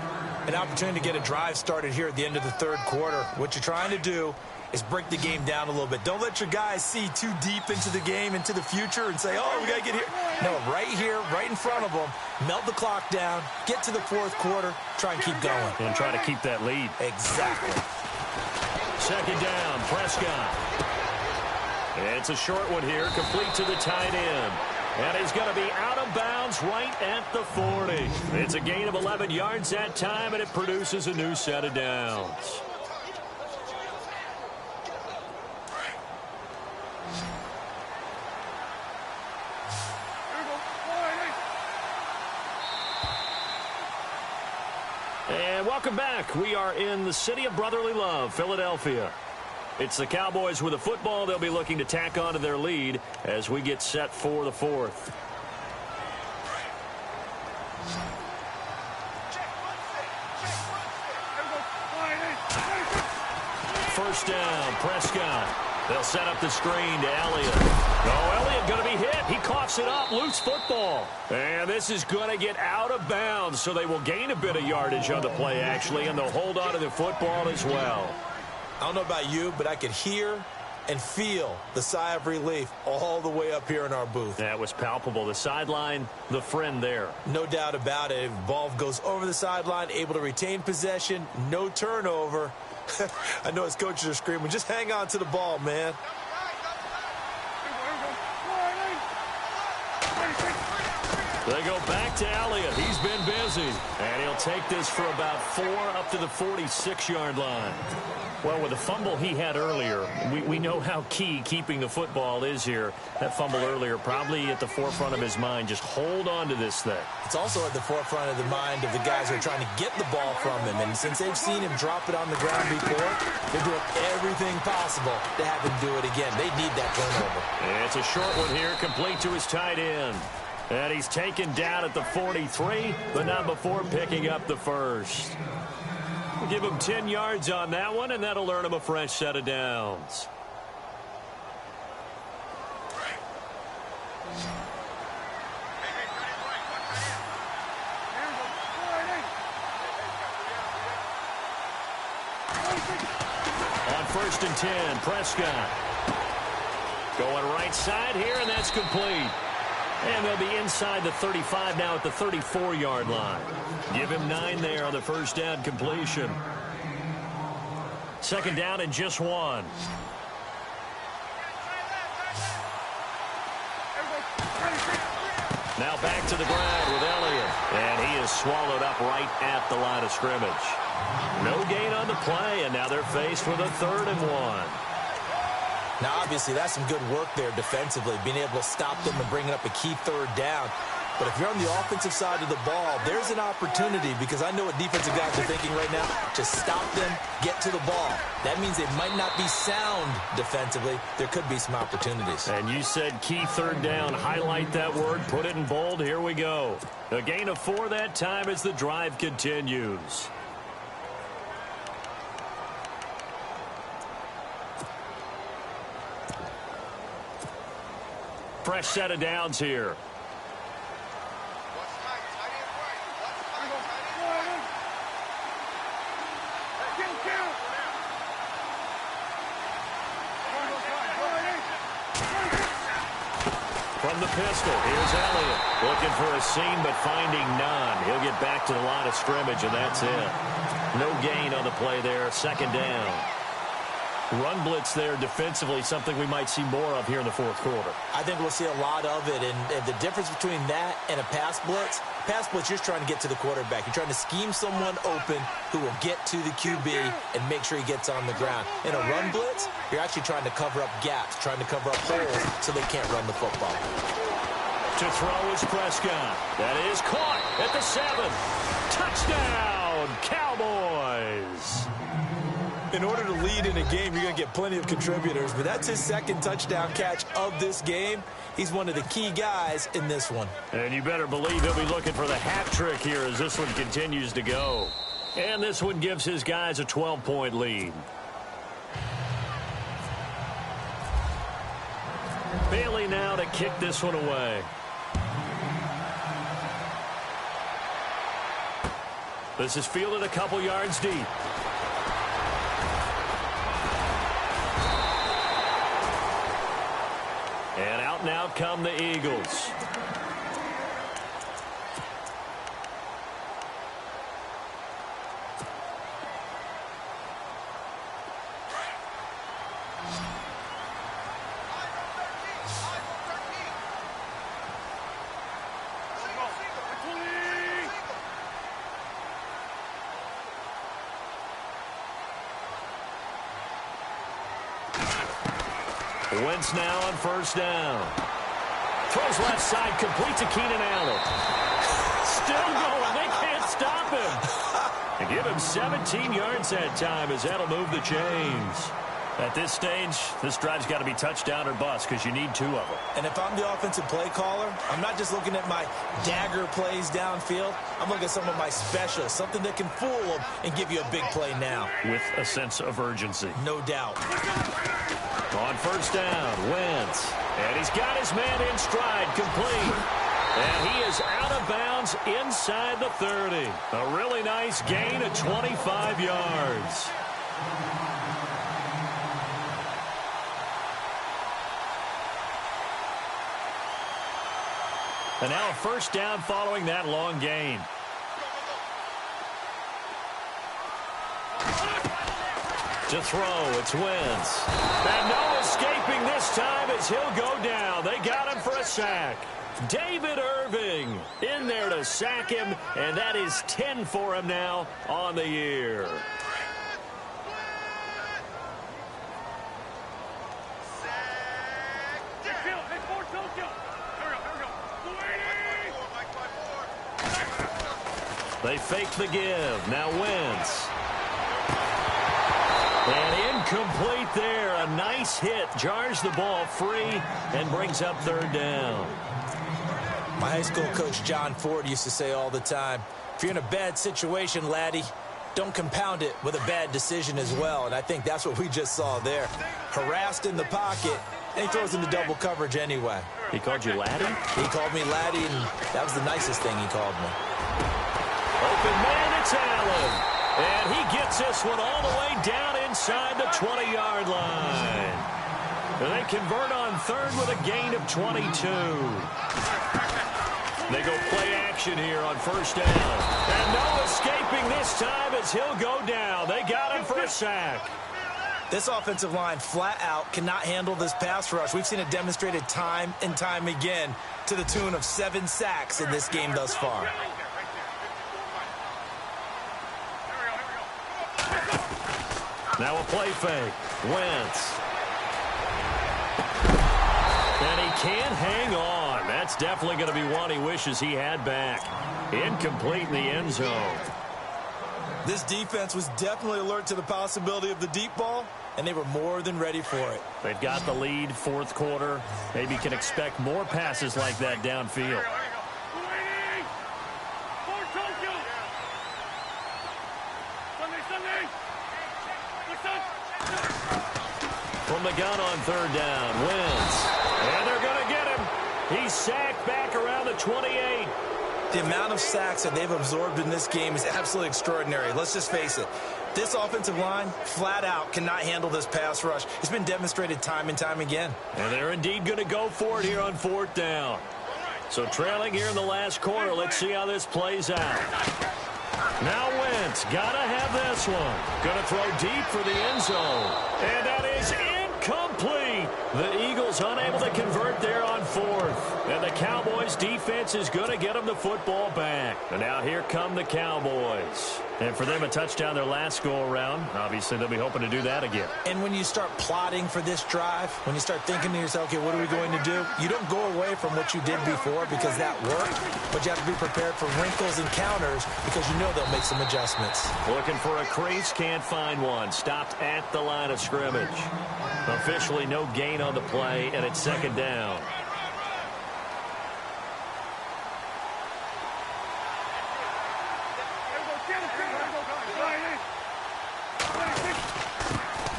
Speaker 2: An opportunity to get a drive started here at the end of the third quarter. What you're trying to do is break the game down a little bit. Don't let your guys see too deep into the game, into the future, and say, oh, we got to get here. No, right here, right in front of them, melt the clock down, get to the fourth quarter, try and keep going.
Speaker 4: And try to keep that lead.
Speaker 2: Exactly.
Speaker 4: Second down, Prescott. It's a short one here, complete to the tight end. And he's going to be out of bounds right at the 40. It's a gain of 11 yards that time, and it produces a new set of downs. And welcome back. We are in the city of brotherly love, Philadelphia. It's the Cowboys with the football. They'll be looking to tack on to their lead as we get set for the fourth. First down, Prescott. They'll set up the screen to Elliott. Oh, Elliott going to be hit. He coughs it up. Loose football. And this is going to get out of bounds, so they will gain a bit of yardage on the play, actually, and they'll hold on to the football as well.
Speaker 2: I don't know about you, but I could hear and feel the sigh of relief all the way up here in our booth.
Speaker 4: That was palpable. The sideline, the friend there.
Speaker 2: No doubt about it. Ball goes over the sideline, able to retain possession, no turnover. I know his coaches are screaming, just hang on to the ball, man.
Speaker 4: They go back to Elliott. He's been busy. And he'll take this for about 4 up to the 46-yard line. Well, with the fumble he had earlier, we know how key keeping the football is here. That fumble earlier probably at the forefront of his mind. Just hold on to this thing.
Speaker 2: It's also at the forefront of the mind of the guys who are trying to get the ball from him. And since they've seen him drop it on the ground before, they're doing everything possible to have him do it again. They need that turnover.
Speaker 4: It's a short one here, complete to his tight end. And he's taken down at the 43, but not before picking up the first. We'll give him 10 yards on that one, and that'll earn him a fresh set of downs. On 1st and 10, Prescott. Going right side here, and that's complete. And they'll be inside the 35 now at the 34-yard line. Give him 9 there on the first down completion. Second down and just 1. Now back to the ground with Elliott. And he is swallowed up right at the line of scrimmage. No gain on the play, and now they're faced with a 3rd and 1.
Speaker 2: Now, obviously, that's some good work there defensively, being able to stop them and bringing up a key 3rd down. But if you're on the offensive side of the ball, there's an opportunity, because I know what defensive guys are thinking right now, to stop them, get to the ball. That means they might not be sound defensively. There could be some opportunities.
Speaker 4: And you said key 3rd down. Highlight that word. Put it in bold. Here we go. A gain of 4 that time as the drive continues.
Speaker 1: fresh set of downs here. From the pistol, here's Elliott. Looking for a seam, but finding none. He'll get back to the line of scrimmage, and that's it. No gain on the play there, second down. Run blitz there defensively, something we might see more of here in the fourth quarter.
Speaker 2: I think we'll see a lot of it, and the difference between that and a pass blitz, you're just trying to get to the quarterback. You're trying to scheme someone open who will get to the QB and make sure he gets on the ground. In a run blitz, you're actually trying to cover up gaps, trying to cover up holes so they can't run the football.
Speaker 1: To throw is Prescott. That is caught at the 7. Touchdown, Cowboys.
Speaker 2: In order to lead in a game, you're going to get plenty of contributors, but that's his second touchdown catch of this game. He's one of the key guys in this one.
Speaker 1: And you better believe he'll be looking for the hat trick here as this one continues to go. And this one gives his guys a 12-point lead. Bailey now to kick this one away. This is fielded a couple yards deep. And out now come the Eagles. Wentz now on first down. Throws left side, complete to Keenan Allen. Still going. They can't stop him. They give him 17 yards that time as that'll move the chains. At this stage, this drive's got to be touchdown or bust because you need 2 of them.
Speaker 2: And if I'm the offensive play caller, I'm not just looking at my dagger plays downfield. I'm looking at some of my specials, something that can fool them and give you a big play now.
Speaker 1: With a sense of urgency.
Speaker 2: No doubt.
Speaker 1: On first down, Wentz. And he's got his man in stride, complete. And he is out of bounds inside the 30. A really nice gain of 25 yards. And now a first down following that long gain. To throw, it's Wentz. And no escaping this time as he'll go down. They got him for a sack. David Irving in there to sack him, and that is 10 for him now on the year. They fake the give. Now Wentz. And incomplete there. A nice hit. Jars the ball free and brings up third down.
Speaker 2: My high school coach, John Ford, used to say all the time, if you're in a bad situation, laddie, don't compound it with a bad decision as well. And I think that's what we just saw there. Harassed in the pocket, and he throws into double coverage anyway.
Speaker 1: He called you laddie?
Speaker 2: He called me laddie, and that was the nicest thing he called me.
Speaker 1: Open man, it's Allen. And he gets this one all the way down inside the 20-yard line. And they convert on third with a gain of 22. They go play action here on first down. And no escaping this time as he'll go down. They got him for a sack.
Speaker 2: This offensive line flat out cannot handle this pass rush. We've seen it demonstrated time and time again to the tune of 7 sacks in this game thus far.
Speaker 1: Now a play fake. Wentz. And he can't hang on. That's definitely going to be one he wishes he had back. Incomplete in the end zone.
Speaker 2: This defense was definitely alert to the possibility of the deep ball, and they were more than ready for it.
Speaker 1: They've got the lead, fourth quarter. Maybe can expect more passes like that downfield. From the gun on third down, Wentz. And they're going to get him. He's sacked back around the 28.
Speaker 2: The amount of sacks that they've absorbed in this game is absolutely extraordinary. Let's just face it. This offensive line, flat out, cannot handle this pass rush. It's been demonstrated time and time again.
Speaker 1: And they're indeed going to go for it here on 4th down. So trailing here in the last quarter. Let's see how this plays out. Now Wentz, gotta have this one. Gonna throw deep for the end zone. And that is incomplete. The Eagles unable to convert there on 4th. And the Cowboys defense is gonna get them the football back. And now here come the Cowboys. And for them, a touchdown their last go-around. Obviously, they'll be hoping to do that again.
Speaker 2: And when you start plotting for this drive, when you start thinking to yourself, okay, what are we going to do? You don't go away from what you did before because that worked, but you have to be prepared for wrinkles and counters because you know they'll make some adjustments.
Speaker 1: Looking for a crease, can't find one. Stopped at the line of scrimmage. Officially no gain on the play, and it's 2nd down.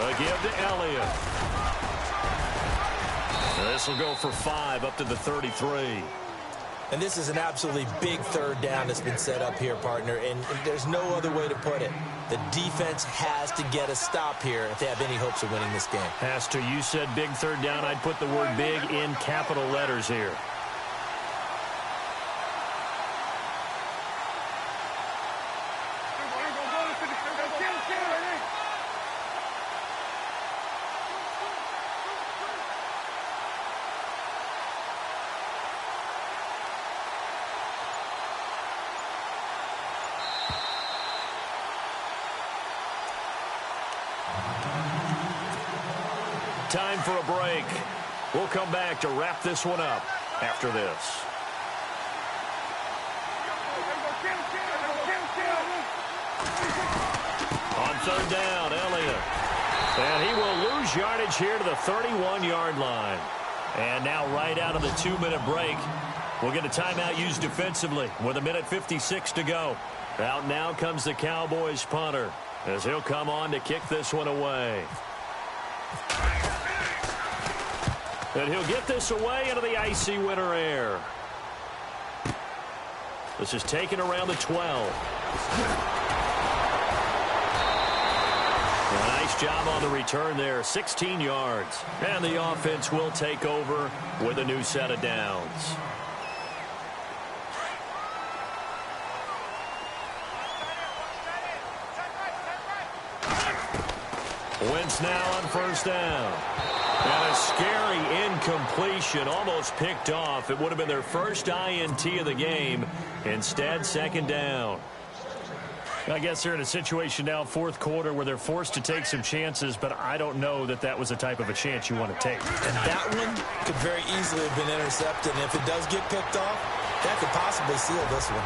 Speaker 1: A give to Elliott. This will go for 5 up to the 33.
Speaker 2: And this is an absolutely big 3rd down that's been set up here, partner, and there's no other way to put it. The defense has to get a stop here if they have any hopes of winning this game.
Speaker 1: Has to. You said big 3rd down. I'd put the word big in capital letters here. Time for a break. We'll come back to wrap this one up after this. On 3rd down, Elliott. And he will lose yardage here to the 31-yard line. And now right out of the 2-minute break, we'll get a timeout used defensively with 1:56 to go. Out now comes the Cowboys punter as he'll come on to kick this one away. And he'll get this away into the icy winter air. This is taken around the 12. A nice job on the return there, 16 yards. And the offense will take over with a new set of downs. Wentz now on 1st down. And a scary incompletion, almost picked off. It would have been their first INT of the game. Instead, 2nd down. I guess they're in a situation now, 4th quarter, where they're forced to take some chances, but I don't know that that was the type of a chance you want to take.
Speaker 2: And that one could very easily have been intercepted. And if it does get picked off, that could possibly seal this one.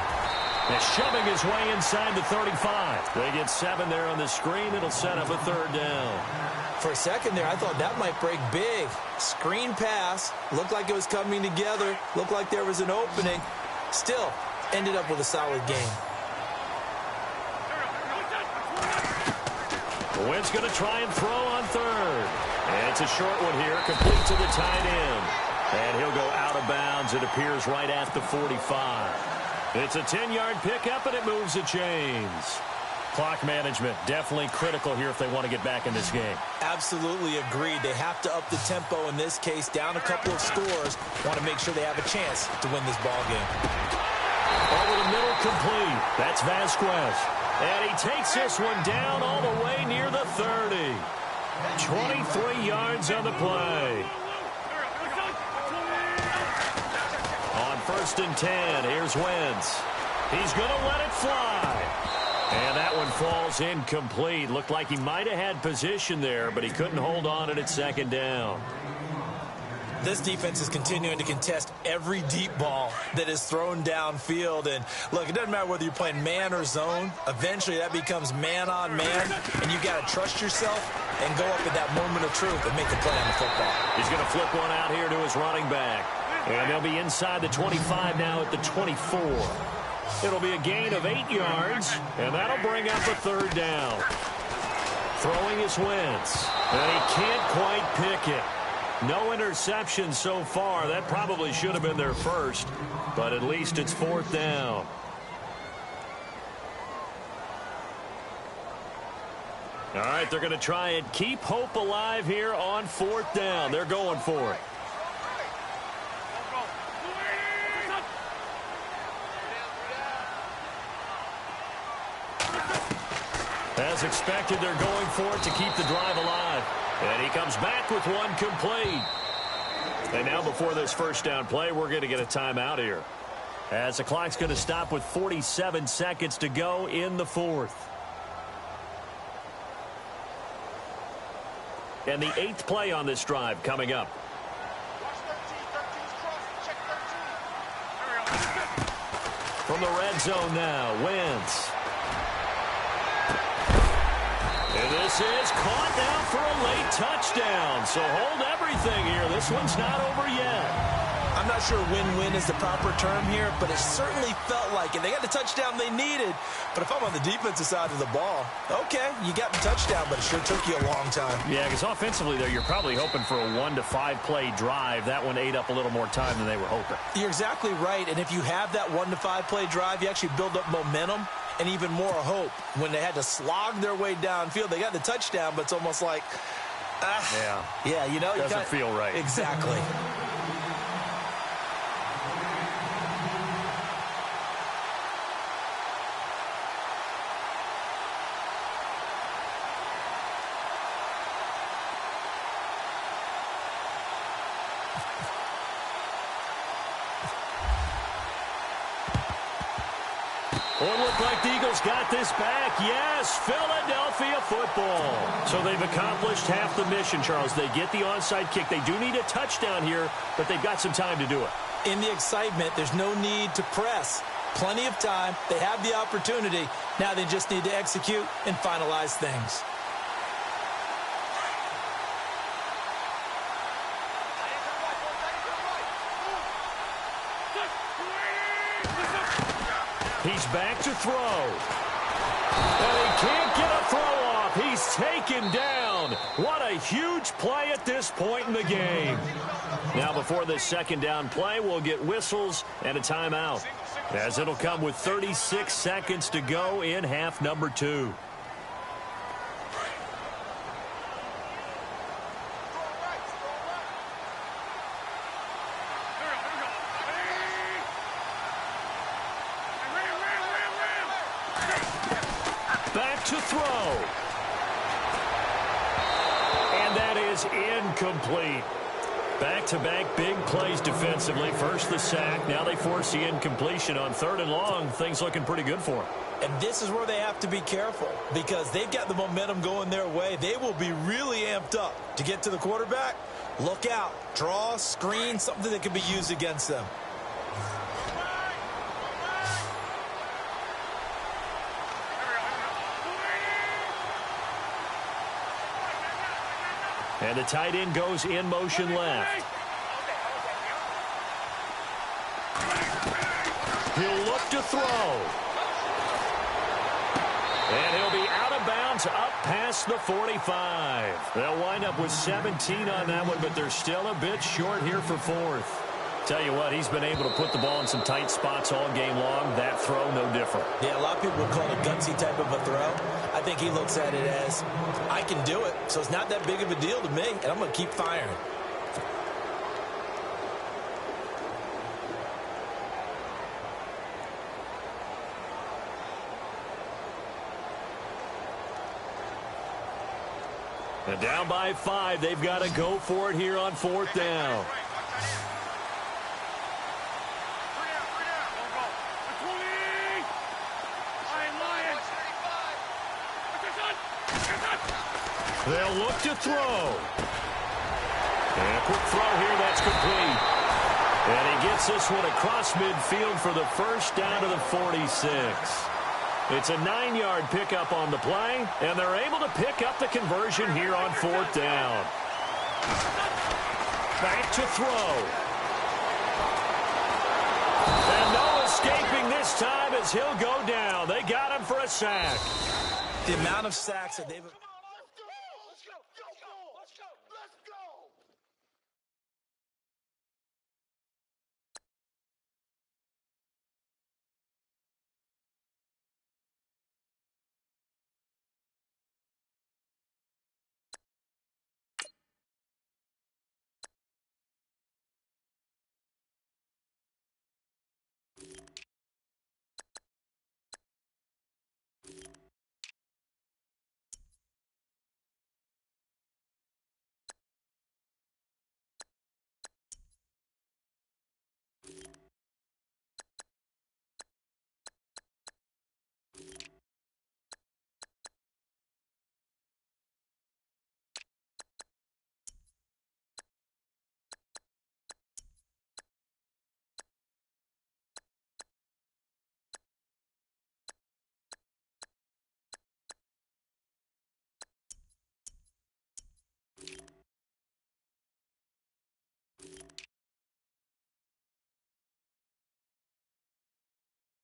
Speaker 1: And shoving his way inside the 35. They get 7 there on the screen. It'll set up a 3rd down.
Speaker 2: For a second there, I thought that might break big. Screen pass. Looked like it was coming together. Looked like there was an opening. Still, ended up with a solid game.
Speaker 1: Wentz going to try and throw on 3rd. And it's a short one here, complete to the tight end. And he'll go out of bounds, it appears, right at the 45. It's a 10-yard pickup, and it moves the chains. Clock management, definitely critical here if they want to get back in this game.
Speaker 2: Absolutely agreed. They have to up the tempo in this case, down a couple of scores. Want to make sure they have a chance to win this ball game.
Speaker 1: Over the middle, complete. That's Vasquez. And he takes this one down all the way near the 30. 23 yards on the play. On 1st and 10, here's Wentz. He's going to let it fly. And that one falls incomplete. Looked like he might have had position there, but he couldn't hold on it at 2nd down.
Speaker 2: This defense is continuing to contest every deep ball that is thrown downfield. And, look, it doesn't matter whether you're playing man or zone. Eventually, that becomes man-on-man, and you got to trust yourself and go up at that moment of truth and make a play on the football.
Speaker 1: He's going to flip one out here to his running back. And they'll be inside the 25 now at the 24. It'll be a gain of 8 yards, and that'll bring up a 3rd down. Throwing is Wentz, and he can't quite pick it. No interception so far. That probably should have been their first, but at least it's 4th down. All right, they're going to try and keep hope alive here on 4th down. They're going for it. As expected, they're going for it to keep the drive alive. And he comes back with one complete. And now before this first down play, we're going to get a timeout here, as the clock's going to stop with 47 seconds to go in the 4th. And the 8th play on this drive coming up. From the red zone now, Wentz. And this is caught now for a late touchdown. So hold everything here. This one's not over yet.
Speaker 2: I'm not sure win-win is the proper term here, but it certainly felt like it. They got the touchdown they needed. But if I'm on the defensive side of the ball, okay, you got the touchdown, but it sure took you a long time.
Speaker 1: Yeah, because offensively, though, you're probably hoping for a 1 to 5 play drive. That one ate up a little more time than they were hoping.
Speaker 2: You're exactly right. And if you have that 1 to 5 play drive, you actually build up momentum and even more hope. When they had to slog their way downfield, they got the touchdown, but it's almost like, yeah, you know,
Speaker 1: doesn't feel right.
Speaker 2: Exactly.
Speaker 1: Well, it looked like the Eagles got this back. Yes, Philadelphia football. So they've accomplished half the mission, Charles. They get the onside kick. They do need a touchdown here, but they've got some time to do it.
Speaker 2: In the excitement, there's no need to press. Plenty of time. They have the opportunity. Now they just need to execute and finalize things.
Speaker 1: He's back to throw. And he can't get a throw off. He's taken down. What a huge play at this point in the game. Now before this second down play, we'll get whistles and a timeout, as it'll come with 36 seconds to go in half number 2. Back to throw. And that is incomplete. Back-to-back big plays defensively. First the sack. Now they force the incompletion on 3rd and long. Things looking pretty good for them.
Speaker 2: And this is where they have to be careful, because they've got the momentum going their way. They will be really amped up to get to the quarterback. Look out. Draw, screen, something that can be used against them.
Speaker 1: And the tight end goes in motion left. He'll look to throw. And he'll be out of bounds up past the 45. They'll wind up with 17 on that one, but they're still a bit short here for 4th. Tell you what, he's been able to put the ball in some tight spots all game long. That throw, no different.
Speaker 2: Yeah, a lot of people would call it a gutsy type of a throw. I think he looks at it as, I can do it, so it's not that big of a deal to me, and I'm going to keep firing.
Speaker 1: And down by 5, they've got to go for it here on 4th down. They'll look to throw. And a quick throw here, that's complete. And he gets this one across midfield for the first down to the 46. It's a 9-yard pickup on the play, and they're able to pick up the conversion here on 4th down. Back to throw. And no escaping this time as he'll go down. They got him for a sack.
Speaker 2: The amount of sacks that they've...